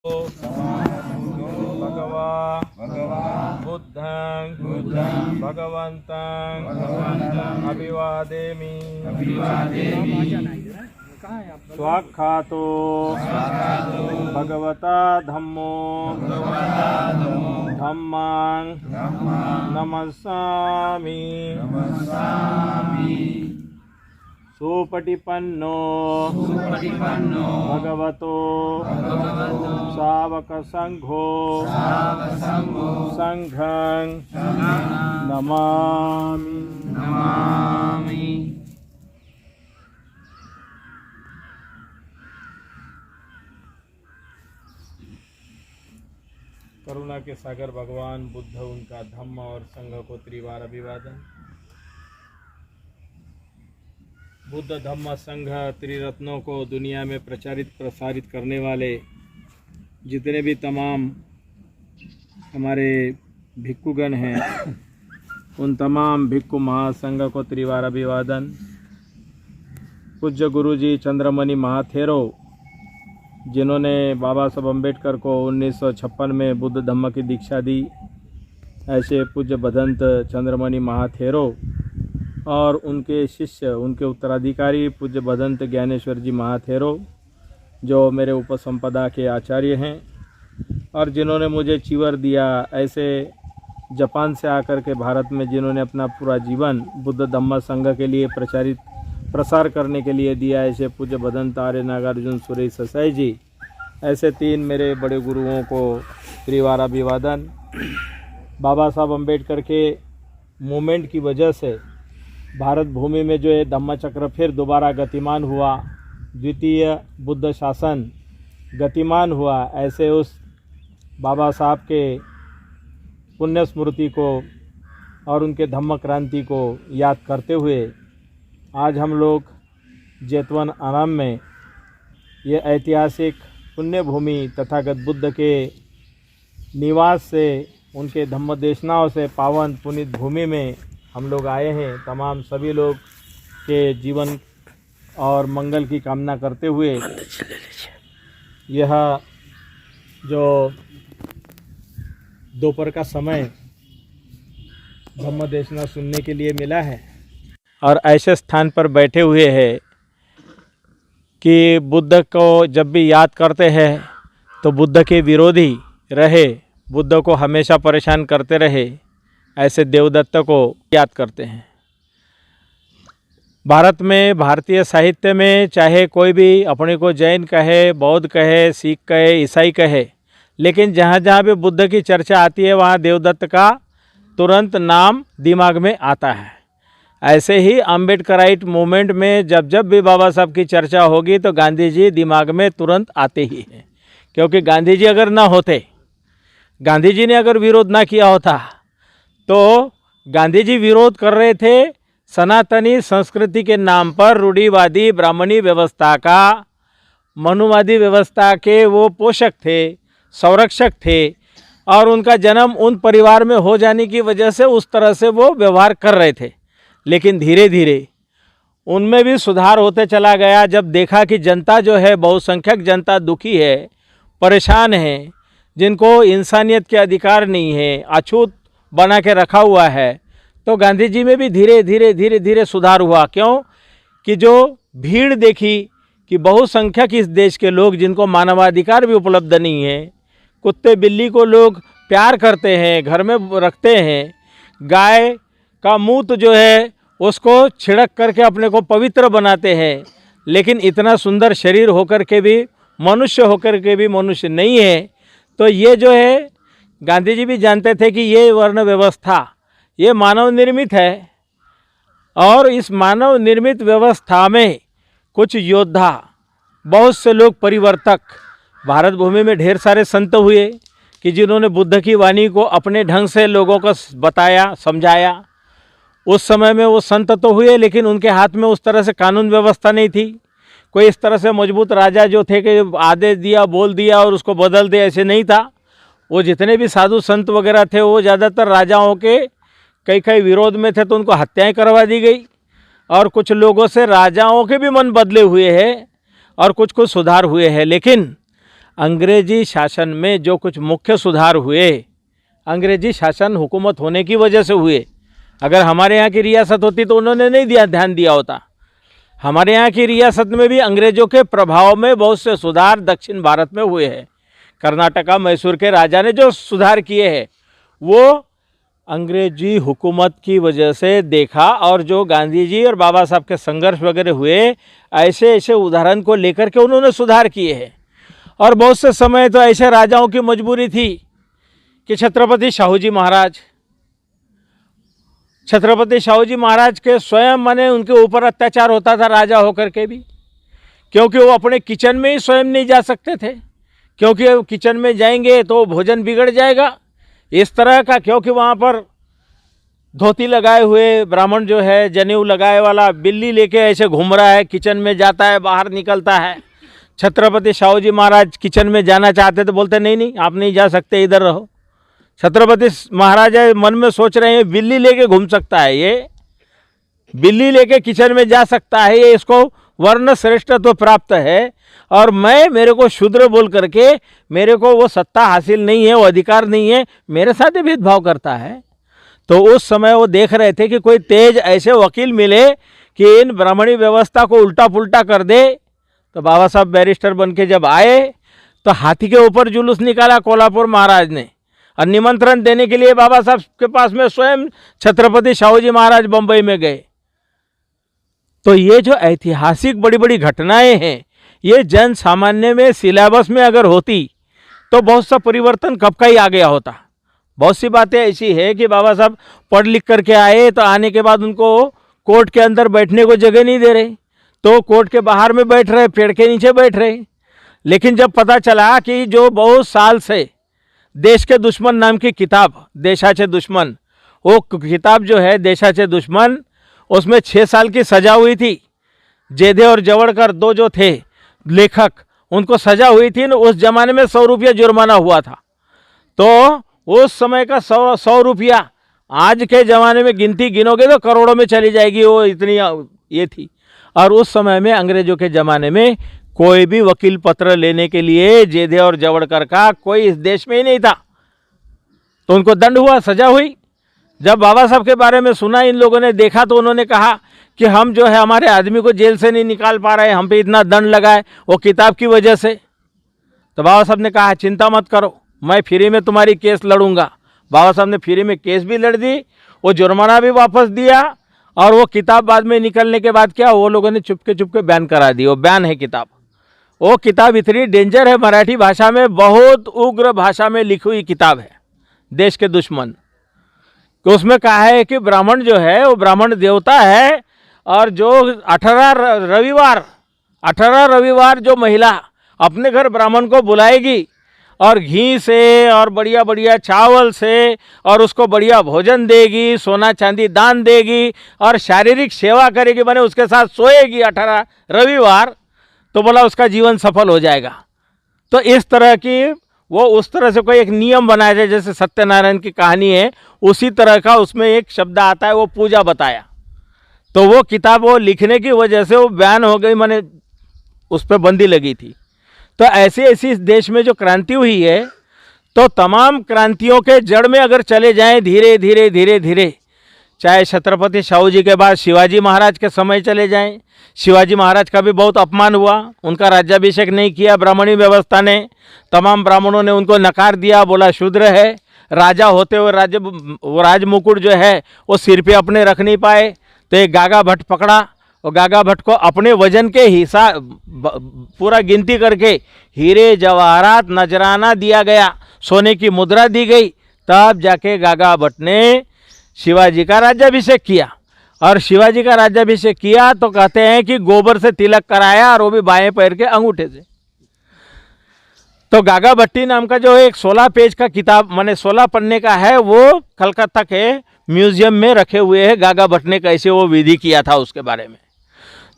भगवा बुद्धं भगवन्तं अभिवादेमि स्वाक्षातो भगवता धम्मो धम्मां नमस्सामि सुपटिपन्नो भगवतो सावक संघो संघं नमामि। करुणा के सागर भगवान बुद्ध, उनका धम्म और संघ को त्रिवार अभिवादन। बुद्ध धम्म संघ त्रिरत्नों को दुनिया में प्रसारित करने वाले जितने भी तमाम हमारे भिक्षुगण हैं, उन तमाम भिक्षु महासंघ को त्रिवार अभिवादन। पूज्य गुरुजी चंद्रमणि महाथेरो, जिन्होंने बाबा साहब अम्बेडकर को 1956 में बुद्ध धम्म की दीक्षा दी, ऐसे पूज्य भदंत चंद्रमणि महाथेरो और उनके शिष्य, उनके उत्तराधिकारी पूज्य भदंत ज्ञानेश्वर जी महाथेरो, जो मेरे उपसंपदा के आचार्य हैं और जिन्होंने मुझे चीवर दिया, ऐसे जापान से आकर के भारत में जिन्होंने अपना पूरा जीवन बुद्ध धम्म संघ के लिए प्रसार करने के लिए दिया, ऐसे पूज्य भदंत आर्य नागार्जुन सुरेश ससाई जी, ऐसे तीन मेरे बड़े गुरुओं को त्रिवार अभिवादन। बाबा साहब अम्बेडकर के मूवमेंट की वजह से भारत भूमि में जो है धम्म चक्र फिर दोबारा गतिमान हुआ, द्वितीय बुद्ध शासन गतिमान हुआ, ऐसे उस बाबा साहब के पुण्य स्मृति को और उनके धम्म क्रांति को याद करते हुए आज हम लोग जेतवन आराम में ये ऐतिहासिक पुण्य भूमि तथागत बुद्ध के निवास से, उनके धम्म देशनाओं से पावन पुनीत भूमि में हम लोग आए हैं। तमाम सभी लोग के जीवन और मंगल की कामना करते हुए यह जो दोपहर का समय धम्म देशना सुनने के लिए मिला है और ऐसे स्थान पर बैठे हुए हैं कि बुद्ध को जब भी याद करते हैं तो बुद्ध के विरोधी रहे, बुद्ध को हमेशा परेशान करते रहे, ऐसे देवदत्त को याद करते हैं। भारत में, भारतीय साहित्य में चाहे कोई भी अपने को जैन कहे, बौद्ध कहे, सिख कहे, ईसाई कहे, लेकिन जहाँ जहाँ भी बुद्ध की चर्चा आती है वहाँ देवदत्त का तुरंत नाम दिमाग में आता है। ऐसे ही अम्बेडकराइट मूवमेंट में जब जब भी बाबा साहब की चर्चा होगी तो गांधी जी दिमाग में तुरंत आते ही हैं, क्योंकि गांधी जी अगर ना होते, गांधी जी ने अगर विरोध ना किया होता तो गांधी जी विरोध कर रहे थे सनातनी संस्कृति के नाम पर रूढ़िवादी ब्राह्मणी व्यवस्था का, मनुवादी व्यवस्था के वो पोषक थे, संरक्षक थे और उनका जन्म उन परिवार में हो जाने की वजह से उस तरह से वो व्यवहार कर रहे थे। लेकिन धीरे धीरे उनमें भी सुधार होते चला गया। जब देखा कि जनता जो है, बहुसंख्यक जनता दुखी है, परेशान है, जिनको इंसानियत के अधिकार नहीं है, अछूत बना के रखा हुआ है, तो गांधी जी में भी धीरे धीरे सुधार हुआ। क्यों कि जो भीड़ देखी कि बहुसंख्यक इस देश के लोग जिनको मानवाधिकार भी उपलब्ध नहीं है, कुत्ते बिल्ली को लोग प्यार करते हैं, घर में रखते हैं, गाय का मूत्र जो है उसको छिड़क करके अपने को पवित्र बनाते हैं, लेकिन इतना सुंदर शरीर होकर के भी, मनुष्य होकर के भी मनुष्य नहीं है। तो ये जो है गांधी जी भी जानते थे कि ये वर्ण व्यवस्था ये मानव निर्मित है और इस मानव निर्मित व्यवस्था में कुछ योद्धा, बहुत से लोग परिवर्तक, भारत भूमि में ढेर सारे संत हुए कि जिन्होंने बुद्ध की वाणी को अपने ढंग से लोगों को बताया, समझाया। उस समय में वो संत तो हुए, लेकिन उनके हाथ में उस तरह से कानून व्यवस्था नहीं थी। कोई इस तरह से मजबूत राजा जो थे कि आदेश दिया, बोल दिया और उसको बदल दे, ऐसे नहीं था। वो जितने भी साधु संत वगैरह थे वो ज़्यादातर राजाओं के कई विरोध में थे, तो उनको हत्याएं करवा दी गई और कुछ लोगों से राजाओं के भी मन बदले हुए हैं और कुछ सुधार हुए हैं। लेकिन अंग्रेजी शासन में जो कुछ मुख्य सुधार हुए, अंग्रेजी शासन हुकूमत होने की वजह से हुए। अगर हमारे यहाँ की रियासत होती तो उन्होंने नहीं ध्यान दिया होता। हमारे यहाँ की रियासत में भी अंग्रेजों के प्रभाव में बहुत से सुधार दक्षिण भारत में हुए हैं। कर्नाटका मैसूर के राजा ने जो सुधार किए हैं वो अंग्रेजी हुकूमत की वजह से देखा, और जो गांधी जी और बाबा साहब के संघर्ष वगैरह हुए, ऐसे ऐसे उदाहरण को लेकर के उन्होंने सुधार किए हैं। और बहुत से समय तो ऐसे राजाओं की मजबूरी थी कि छत्रपति शाहू जी महाराज के स्वयं माने उनके ऊपर अत्याचार होता था राजा होकर के भी, क्योंकि वो अपने किचन में ही स्वयं नहीं जा सकते थे, क्योंकि किचन में जाएंगे तो भोजन बिगड़ जाएगा इस तरह का। क्योंकि वहाँ पर धोती लगाए हुए ब्राह्मण जो है, जनेऊ लगाए वाला, बिल्ली लेके ऐसे घूम रहा है, किचन में जाता है बाहर निकलता है। छत्रपति शाहू जी महाराज किचन में जाना चाहते तो बोलते नहीं नहीं आप नहीं जा सकते, इधर रहो। छत्रपति महाराज मन में सोच रहे हैं बिल्ली लेके घूम सकता है, ये बिल्ली लेके किचन में जा सकता है, ये इसको वर्ण श्रेष्ठत्व प्राप्त है, और मेरे को शूद्र बोल करके मेरे को वो सत्ता हासिल नहीं है, वो अधिकार नहीं है, मेरे साथ ही भेदभाव करता है। तो उस समय वो देख रहे थे कि कोई तेज ऐसे वकील मिले कि इन ब्राह्मणी व्यवस्था को उल्टा पुल्टा कर दे। तो बाबा साहब बैरिस्टर बन के जब आए तो हाथी के ऊपर जुलूस निकाला कोल्हापुर महाराज ने, और निमंत्रण देने के लिए बाबा साहब के पास में स्वयं छत्रपति शाहू जी महाराज बंबई में गए। तो ये जो ऐतिहासिक बड़ी बड़ी घटनाएं हैं, ये जन सामान्य में सिलेबस में अगर होती तो बहुत सा परिवर्तन कब का ही आ गया होता। बहुत सी बातें ऐसी है कि बाबा साहब पढ़ लिख करके आए तो आने के बाद उनको कोर्ट के अंदर बैठने को जगह नहीं दे रहे, तो कोर्ट के बाहर में बैठ रहे, पेड़ के नीचे बैठ रहे। लेकिन जब पता चला कि जो बहुत साल से देश के दुश्मन नाम की किताब, देशाचे दुश्मन, वो किताब जो है देशाचे दुश्मन, उसमें 6 साल की सजा हुई थी। जेधे और जवड़कर दो जो थे लेखक, उनको सजा हुई थी ना। उस जमाने में 100 रुपया जुर्माना हुआ था। तो उस समय का 100 रुपया आज के ज़माने में गिनती गिनोगे तो करोड़ों में चली जाएगी, वो इतनी ये थी। और उस समय में अंग्रेजों के ज़माने में कोई भी वकील पत्र लेने के लिए जेधे और जवड़कर का कोई इस देश में ही नहीं था। तो उनको दंड हुआ, सजा हुई। जब बाबा साहब के बारे में सुना, इन लोगों ने देखा, तो उन्होंने कहा कि हम जो है हमारे आदमी को जेल से नहीं निकाल पा रहे, हम पे इतना दंड लगाए वो किताब की वजह से। तो बाबा साहब ने कहा चिंता मत करो, मैं फ्री में तुम्हारी केस लड़ूंगा। बाबा साहब ने फ्री में केस भी लड़ दी, वो जुर्माना भी वापस दिया, और वो किताब बाद में निकलने के बाद क्या, वो लोगों ने चुपके बैन करा दी। वो बैन है किताब। वो किताब इतनी डेंजर है, मराठी भाषा में बहुत उग्र भाषा में लिखी हुई किताब है, देश के दुश्मन। तो उसमें कहा है कि ब्राह्मण जो है वो ब्राह्मण देवता है, और जो 18 रविवार जो महिला अपने घर ब्राह्मण को बुलाएगी और घी से और बढ़िया बढ़िया चावल से और उसको बढ़िया भोजन देगी, सोना चांदी दान देगी और शारीरिक सेवा करेगी, माने उसके साथ सोएगी 18 रविवार, तो बोला उसका जीवन सफल हो जाएगा। तो इस तरह की वो उस तरह से कोई एक नियम बनाया जाए, जैसे सत्यनारायण की कहानी है उसी तरह का उसमें एक शब्द आता है, वो पूजा बताया। तो वो किताब वो लिखने की वजह से वो बैन हो गई, माने उस पर बंदी लगी थी। तो ऐसी ऐसी इस देश में जो क्रांति हुई है, तो तमाम क्रांतियों के जड़ में अगर चले जाएं धीरे धीरे धीरे धीरे, चाहे छत्रपति शाहू जी के बाद शिवाजी महाराज के समय चले जाएं, शिवाजी महाराज का भी बहुत अपमान हुआ, उनका राज्याभिषेक नहीं किया ब्राह्मणी व्यवस्था ने, तमाम ब्राह्मणों ने उनको नकार दिया, बोला शूद्र है। राजा होते हुए राज मुकुट जो है वो सिर पे अपने रख नहीं पाए, तो एक गागा भट्ट पकड़ा, और गागा भट्ट को अपने वजन के हिसाब पूरा गिनती करके हीरे जवाहरात नजराना दिया गया, सोने की मुद्रा दी गई, तब जाके गागा भट्ट ने शिवाजी का राज्याभिषेक किया। और शिवाजी का राज्याभिषेक किया तो कहते हैं कि गोबर से तिलक कराया, और वो भी बाएं पैर के अंगूठे से। तो गागा भट्टी नाम का जो एक 16 पेज का किताब, माने 16 पन्ने का है, वो कलकत्ता के म्यूजियम में रखे हुए हैं। गागा भट्ट ने कैसे वो विधि किया था उसके बारे में।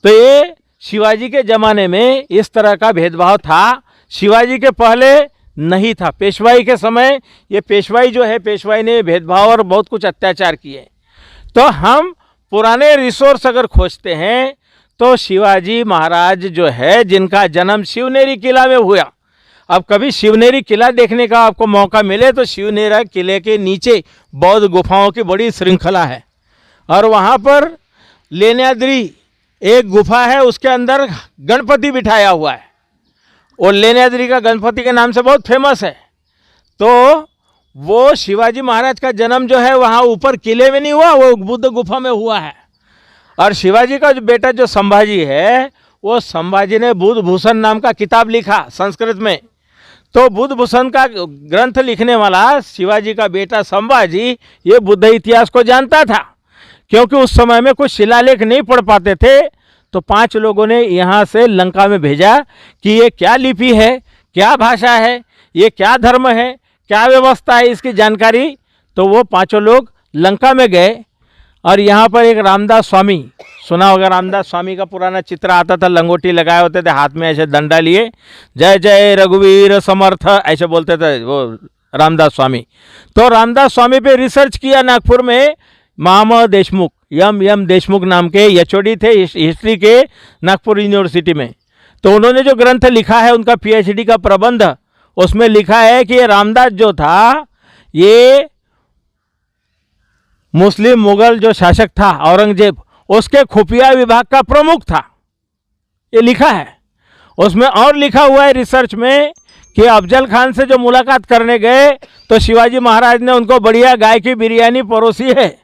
तो ये शिवाजी के ज़माने में इस तरह का भेदभाव था, शिवाजी के पहले नहीं था। पेशवाई के समय ये पेशवाई जो है, पेशवाई ने भेदभाव और बहुत कुछ अत्याचार किए। तो हम पुराने रिसोर्स अगर खोजते हैं तो शिवाजी महाराज जो है, जिनका जन्म शिवनेरी किला में हुआ, अब कभी शिवनेरी किला देखने का आपको मौका मिले तो शिवनेरी किले के नीचे बौद्ध गुफाओं की बड़ी श्रृंखला है, और वहाँ पर लेण्याद्री एक गुफा है, उसके अंदर गणपति बिठाया हुआ है। और लेण्याद्री का गणपति के नाम से बहुत फेमस है। तो वो शिवाजी महाराज का जन्म जो है वहाँ ऊपर किले में नहीं हुआ, वो बुद्ध गुफा में हुआ है। और शिवाजी का जो बेटा जो संभाजी है, वो संभाजी ने बुद्ध भूषण नाम का किताब लिखा संस्कृत में। तो बुद्ध भूषण का ग्रंथ लिखने वाला शिवाजी का बेटा संभाजी ये बुद्ध इतिहास को जानता था, क्योंकि उस समय में कुछ शिलालेख नहीं पढ़ पाते थे। तो 5 लोगों ने यहाँ से लंका में भेजा कि ये क्या लिपि है, क्या भाषा है, ये क्या धर्म है, क्या व्यवस्था है, इसकी जानकारी। तो वो 5 लोग लंका में गए, और यहाँ पर एक रामदास स्वामी, सुना होगा, रामदास स्वामी का पुराना चित्र आता था, लंगोटी लगाए होते थे, हाथ में ऐसे डंडा लिए, जय जय रघुवीर समर्थ ऐसे बोलते थे वो रामदास स्वामी। तो रामदास स्वामी पे रिसर्च किया नागपुर में महामह देशमुख, एम देशमुख नाम के एचओडी थे हिस्ट्री के नागपुर यूनिवर्सिटी में। तो उन्होंने जो ग्रंथ लिखा है, उनका पीएचडी का प्रबंध, उसमें लिखा है कि ये रामदास जो था ये मुस्लिम मुगल जो शासक था औरंगजेब, उसके खुफिया विभाग का प्रमुख था, ये लिखा है उसमें। और लिखा हुआ है रिसर्च में कि अफजल खान से जो मुलाकात करने गए तो शिवाजी महाराज ने उनको बढ़िया गाय की बिरयानी परोसी है,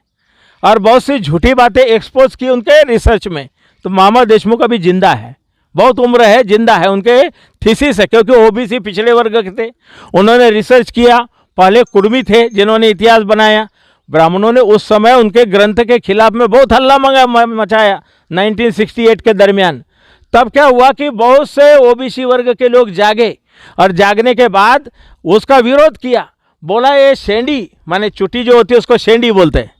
और बहुत सी झूठी बातें एक्सपोज की उनके रिसर्च में। तो मामा देशमुख अभी जिंदा है, बहुत उम्र है, जिंदा है, उनके थीसिस है, क्योंकि ओबीसी पिछड़े वर्ग के थे। उन्होंने रिसर्च किया, पहले कुर्मी थे जिन्होंने इतिहास बनाया। ब्राह्मणों ने उस समय उनके ग्रंथ के खिलाफ में बहुत हल्ला मचाया 1968 के दरमियान। तब क्या हुआ कि बहुत से ओबीसी वर्ग के लोग जागे, और जागने के बाद उसका विरोध किया। बोला ये शेंडी, माने चुटी जो होती है उसको शेंडी बोलते हैं,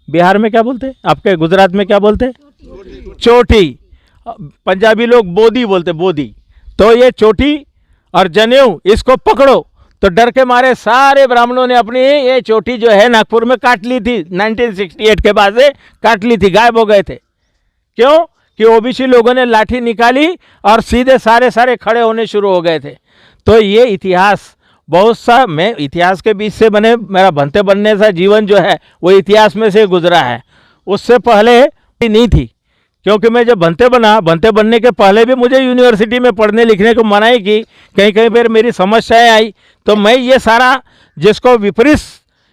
बिहार में क्या बोलते हैं, आपके गुजरात में क्या बोलते हैं, चोटी, पंजाबी लोग बोदी बोलते, बोदी। तो ये चोटी और जनेऊ इसको पकड़ो, तो डर के मारे सारे ब्राह्मणों ने अपनी ये चोटी जो है नागपुर में काट ली थी, 1968 के बाद से काट ली थी, गायब हो गए थे। क्यों कि ओबीसी लोगों ने लाठी निकाली और सीधे सारे खड़े होने शुरू हो गए थे। तो ये इतिहास बहुत सा, मैं इतिहास के बीच से बने, मेरा बनते बनने सा जीवन जो है वो इतिहास में से गुजरा है, उससे पहले नहीं थी। क्योंकि मैं जब बनते बनने के पहले भी मुझे यूनिवर्सिटी में पढ़ने लिखने को मनाही की, कहीं कहीं पर मेरी समस्याएं आई, तो मैं ये सारा जिसको विपरीत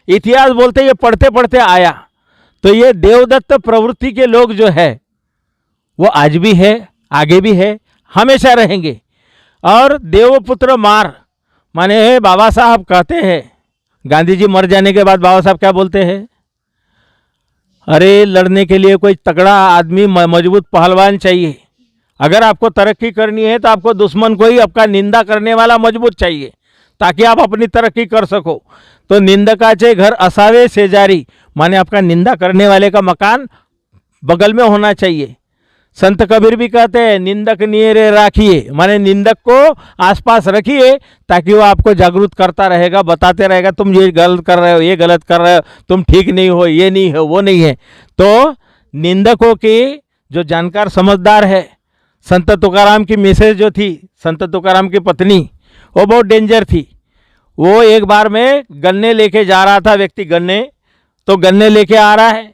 इतिहास बोलते ये पढ़ते पढ़ते आया। तो ये देवदत्त प्रवृत्ति के लोग जो है वो आज भी है, आगे भी है, हमेशा रहेंगे। और देवपुत्र मार, माने बाबा साहब कहते हैं, गांधी जी मर जाने के बाद बाबा साहब क्या बोलते हैं, अरे लड़ने के लिए कोई तगड़ा आदमी, मजबूत पहलवान चाहिए। अगर आपको तरक्की करनी है तो आपको दुश्मन को ही आपका निंदा करने वाला मजबूत चाहिए, ताकि आप अपनी तरक्की कर सको। तो निंदकाचे घर असावे शेजारी, माने आपका निंदा करने वाले का मकान बगल में होना चाहिए। संत कबीर भी कहते हैं निंदक नियरे राखिए, माने निंदक को आसपास रखिए, ताकि वो आपको जागरूक करता रहेगा, बताते रहेगा तुम ये गलत कर रहे हो, ये गलत कर रहे हो, तुम ठीक नहीं हो, ये नहीं हो, वो नहीं है। तो निंदकों की जो जानकार समझदार है, संत तुकाराम की मिसेज जो थी, संत तुकाराम की पत्नी, वो बहुत डेंजर थी। वो एक बार में गन्ने लेके जा रहा था व्यक्ति, गन्ने, तो गन्ने लेके आ रहा है,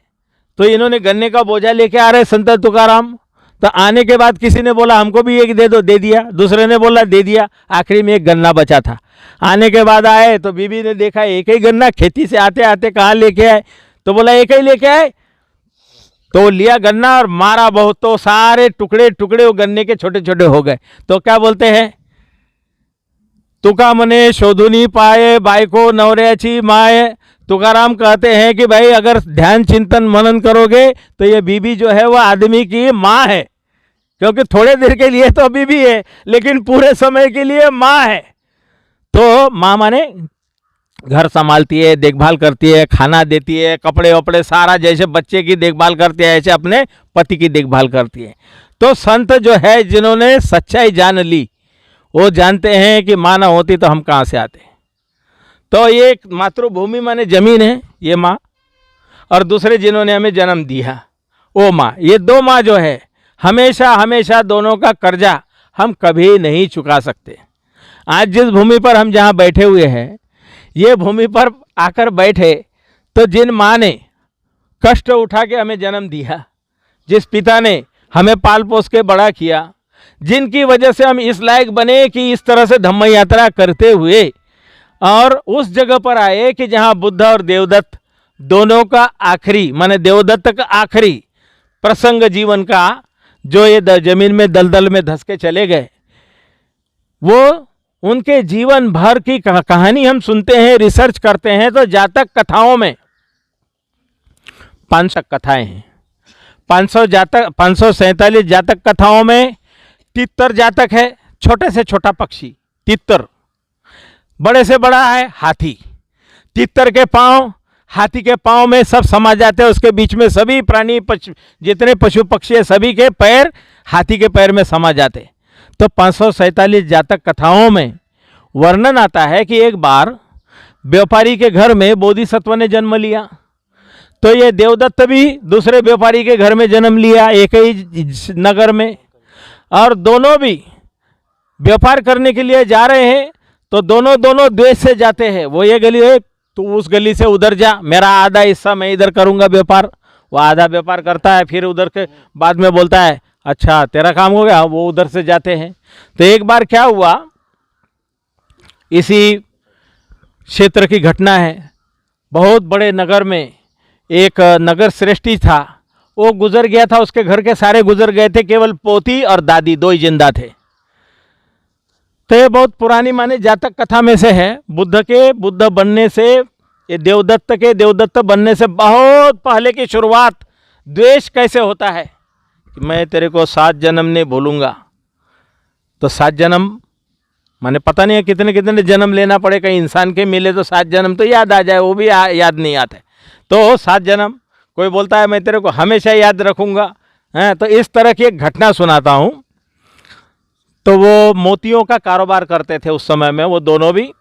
तो इन्होंने गन्ने का बोझा लेके आ रहे संत तुकाराम। तो आने के बाद किसी ने बोला हमको भी एक दे दो, दे दिया, दूसरे ने बोला दे दिया, आखिरी में एक गन्ना बचा था। आने के बाद आए तो बीबी ने देखा एक ही गन्ना, खेती से आते आते कहाँ लेके आए, तो बोला एक ही लेके आए। तो लिया गन्ना और मारा बहुत, तो सारे टुकड़े टुकड़े वो गन्ने के छोटे छोटे हो गए। तो क्या बोलते हैं, तुका मने शोधुनी पाए बायको नवऱ्याची माए। तुकाराम कहते हैं कि भाई अगर ध्यान चिंतन मनन करोगे तो ये बीबी जो है वह आदमी की माँ है, क्योंकि थोड़े देर के लिए तो बीबी है लेकिन पूरे समय के लिए माँ है। तो माँ माने घर संभालती है, देखभाल करती है, खाना देती है, कपड़े वपड़े सारा, जैसे बच्चे की देखभाल करती है ऐसे अपने पति की देखभाल करती है। तो संत जो है जिन्होंने सच्चाई जान ली, वो जानते हैं कि माँ ना होती तो हम कहाँ से आते। तो ये मातृभूमि माने जमीन है ये माँ, और दूसरे जिन्होंने हमें जन्म दिया वो माँ, ये दो माँ जो है हमेशा हमेशा दोनों का कर्जा हम कभी नहीं चुका सकते। आज जिस भूमि पर हम जहाँ बैठे हुए हैं, ये भूमि पर आकर बैठे तो जिन माँ ने कष्ट उठा के हमें जन्म दिया, जिस पिता ने हमें पाल पोस के बड़ा किया, जिनकी वजह से हम इस लायक बने कि इस तरह से धम्म यात्रा करते हुए और उस जगह पर आए कि जहाँ बुद्ध और देवदत्त दोनों का आखिरी, माने देवदत्त का आखिरी प्रसंग जीवन का, जो ये जमीन में दलदल में धंस के चले गए, वो उनके जीवन भर की कहानी हम सुनते हैं, रिसर्च करते हैं तो जातक कथाओं में 500 कथाएं हैं। 547 जातक कथाओं में तितर जातक है, छोटे से छोटा पक्षी तितर, बड़े से बड़ा है हाथी। तितर के पांव हाथी के पांव में सब समा जाते हैं, उसके बीच में सभी प्राणी जितने पशु पक्षी है सभी के पैर हाथी के पैर में समा जाते। तो 547 जातक कथाओं में वर्णन आता है कि एक बार व्यापारी के घर में बोधिसत्व ने जन्म लिया, तो ये देवदत्त भी दूसरे व्यापारी के घर में जन्म लिया, एक ही नगर में, और दोनों भी व्यापार करने के लिए जा रहे हैं। तो दोनों द्वेष से जाते हैं, वो ये गली है तू उस गली से उधर जा, मेरा आधा हिस्सा मैं इधर करूंगा व्यापार, वो आधा व्यापार करता है, फिर उधर के बाद में बोलता है अच्छा तेरा काम हो गया, वो उधर से जाते हैं। तो एक बार क्या हुआ, इसी क्षेत्र की घटना है, बहुत बड़े नगर में एक नगर श्रेष्ठी था, वो गुजर गया था, उसके घर के सारे गुजर गए थे, केवल पोती और दादी दो ही जिंदा थे। तो ये बहुत पुरानी माने जातक कथा में से है। बुद्ध बनने से, ये देवदत्त बनने से बहुत पहले की शुरुआत, द्वेष कैसे होता है कि मैं तेरे को 7 जन्म नहीं भूलूंगा। तो 7 जन्म माने पता नहीं है कितने कितने जन्म लेना पड़े, कहीं इंसान के मिले तो 7 जन्म तो याद आ जाए, वो भी याद नहीं आते। तो 7 जन्म, कोई बोलता है मैं तेरे को हमेशा याद रखूंगा, हैं। तो इस तरह की एक घटना सुनाता हूँ। तो वो मोतियों का कारोबार करते थे उस समय में, वो दोनों भी।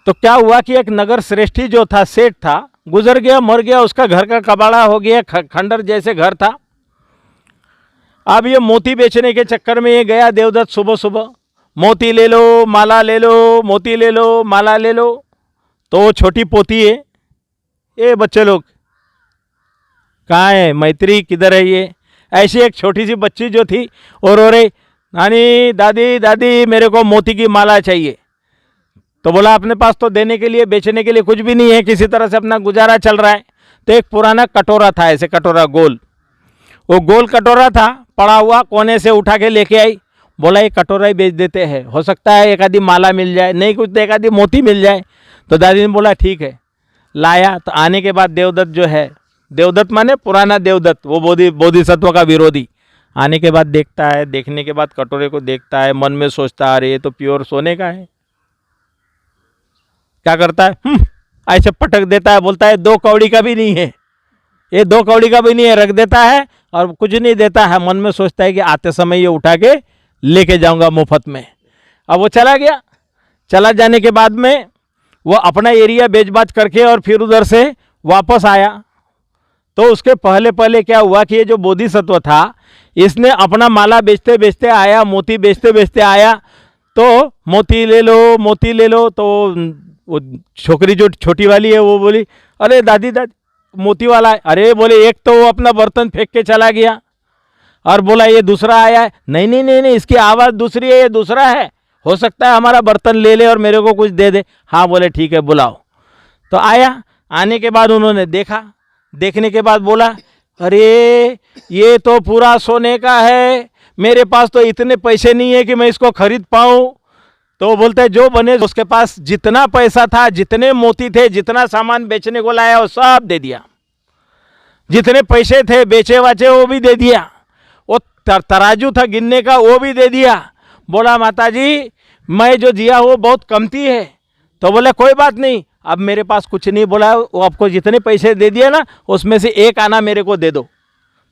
तो क्या हुआ कि एक नगर श्रेष्ठी जो था, सेठ था, गुजर गया, मर गया, उसका घर का कबाड़ा हो गया, खंडर जैसे घर था। अब ये मोती बेचने के चक्कर में ये गया देवदत्त, सुबह सुबह मोती ले लो, माला ले लो, मोती ले लो, माला ले लो। तो छोटी पोती है, ये बच्चे लोग कहाँ है, मैत्री किधर है ये, ऐसी एक छोटी सी बच्ची जो थी, और रो रही, नानी दादी दादी मेरे को मोती की माला चाहिए। तो बोला अपने पास तो देने के लिए, बेचने के लिए कुछ भी नहीं है, किसी तरह से अपना गुजारा चल रहा है। तो एक पुराना कटोरा था, ऐसे कटोरा गोल, वो गोल कटोरा था पड़ा हुआ, कोने से उठा के लेके आई। बोला ये कटोरा ही बेच देते हैं, हो सकता है एक आधी माला मिल जाए, नहीं कुछ तो एक आधी मोती मिल जाए। तो दादी ने बोला ठीक है, लाया। तो आने के बाद देवदत्त जो है, देवदत्त माने पुराना देवदत्त, वो बोधिसत्व का विरोधी, आने के बाद देखता है, देखने के बाद कटोरे को देखता है, मन में सोचता है अरे ये तो प्योर सोने का है। क्या करता है, ऐसे पटक देता है, बोलता है 2 कौड़ी का भी नहीं है, ये 2 कौड़ी का भी नहीं है, रख देता है और कुछ नहीं देता है। मन में सोचता है कि आते समय ये उठा के लेके जाऊंगा मुफ्त में। अब वो चला गया, चला जाने के बाद में वो अपना एरिया बेच बाच करके और फिर उधर से वापस आया। तो उसके पहले पहले क्या हुआ कि ये जो बोधिसत्व था, इसने अपना माला बेचते बेचते आया, मोती बेचते बेचते आया। तो मोती ले लो, मोती ले लो। तो वो छोकरी जो छोटी वाली है वो बोली अरे दादी दादी मोती वाला है। अरे बोले एक तो वो अपना बर्तन फेंक के चला गया, और बोला ये दूसरा आया है। नहीं नहीं नहीं नहीं, इसकी आवाज़ दूसरी है, ये दूसरा है, हो सकता है हमारा बर्तन ले ले और मेरे को कुछ दे दे। हाँ बोले ठीक है बुलाओ। तो आया, आने के बाद उन्होंने देखा, देखने के बाद बोला अरे ये तो पूरा सोने का है, मेरे पास तो इतने पैसे नहीं है कि मैं इसको खरीद पाऊँ। तो वो बोलते हैं जो बने, उसके पास जितना पैसा था, जितने मोती थे, जितना सामान बेचने को लाया वो सब दे दिया, जितने पैसे थे बेचे वाचे वो भी दे दिया, वो तराजू था गिनने का वो भी दे दिया। बोला माताजी मैं जो दिया वो बहुत कमती है। तो बोले कोई बात नहीं, अब मेरे पास कुछ नहीं। बोला वो आपको जितने पैसे दे दिए ना, उसमें से 1 आना मेरे को दे दो।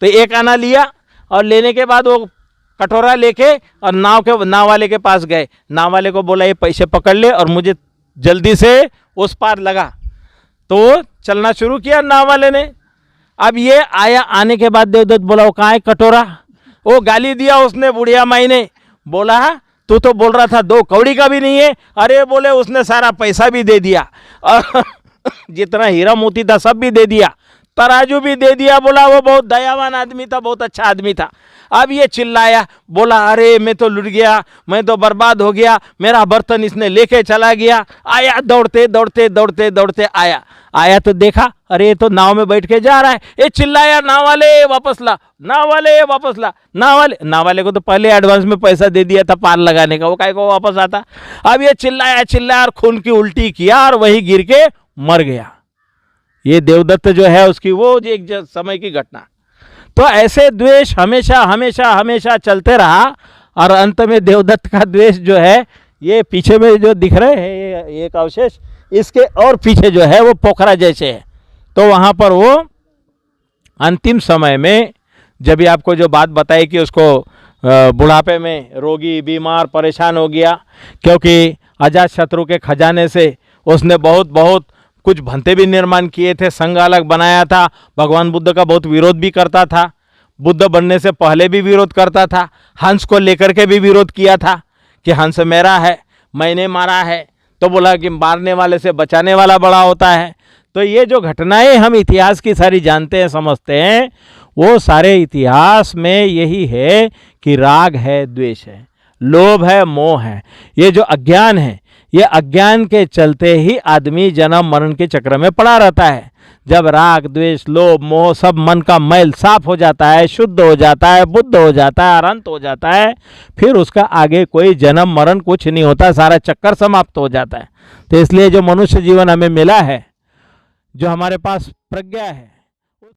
तो 1 आना लिया, और लेने के बाद वो कटोरा लेके और नाव वाले के पास गए। नाव वाले को बोला ये पैसे पकड़ ले और मुझे जल्दी से उस पार लगा। तो चलना शुरू किया नाव वाले ने। अब ये आया, आने के बाद देवदत्त बोला वो कहाँ है कटोरा, वो गाली दिया उसने, बुढ़िया माई ने। बोला तू तो बोल रहा था 2 कौड़ी का भी नहीं है। अरे बोले उसने सारा पैसा भी दे दिया और जितना हीरा मोती था सब भी दे दिया, तराजू भी दे दिया। बोला वो बहुत दयावान आदमी था, बहुत अच्छा आदमी था। अब ये चिल्लाया, बोला अरे मैं तो लुट गया, मैं तो बर्बाद हो गया, मेरा बर्तन इसने लेके चला गया। आया दौड़ते दौड़ते दौड़ते दौड़ते आया तो देखा अरे ये तो नाव में बैठ के जा रहा है। ये चिल्लाया नाव वाले वापस ला, नाव वाले वापस ला। नाव वाले को तो पहले एडवांस में पैसा दे दिया था पार लगाने का, वो काहे को वापस आता। अब ये चिल्लाया और खून की उल्टी किया और वही गिर के मर गया। ये देवदत्त जो है उसकी वो एक समय की घटना। तो ऐसे द्वेष हमेशा हमेशा हमेशा चलते रहा और अंत में देवदत्त का द्वेष जो है, ये पीछे में जो दिख रहे हैं ये एक अवशेष, इसके और पीछे जो है वो पोखरा जैसे है। तो वहाँ पर वो अंतिम समय में जब भी आपको जो बात बताई कि उसको बुढ़ापे में रोगी बीमार परेशान हो गया, क्योंकि अजातशत्रु के खजाने से उसने बहुत कुछ भंते भी निर्माण किए थे, संघ अलग बनाया था, भगवान बुद्ध का बहुत विरोध भी करता था, बुद्ध बनने से पहले भी विरोध करता था, हंस को लेकर के भी विरोध किया था कि हंस मेरा है, मैंने मारा है। तो बोला कि मारने वाले से बचाने वाला बड़ा होता है। तो ये जो घटनाएं हम इतिहास की सारी जानते हैं समझते हैं, वो सारे इतिहास में यही है कि राग है, द्वेष है, लोभ है, मोह है, ये जो अज्ञान है, ये अज्ञान के चलते ही आदमी जन्म मरण के चक्र में पड़ा रहता है। जब राग द्वेष लोभ मोह सब मन का मैल साफ हो जाता है, शुद्ध हो जाता है, बुद्ध हो जाता है, अनंत हो जाता है, फिर उसका आगे कोई जन्म मरण कुछ नहीं होता, सारा चक्कर समाप्त हो जाता है। तो इसलिए जो मनुष्य जीवन हमें मिला है, जो हमारे पास प्रज्ञा है,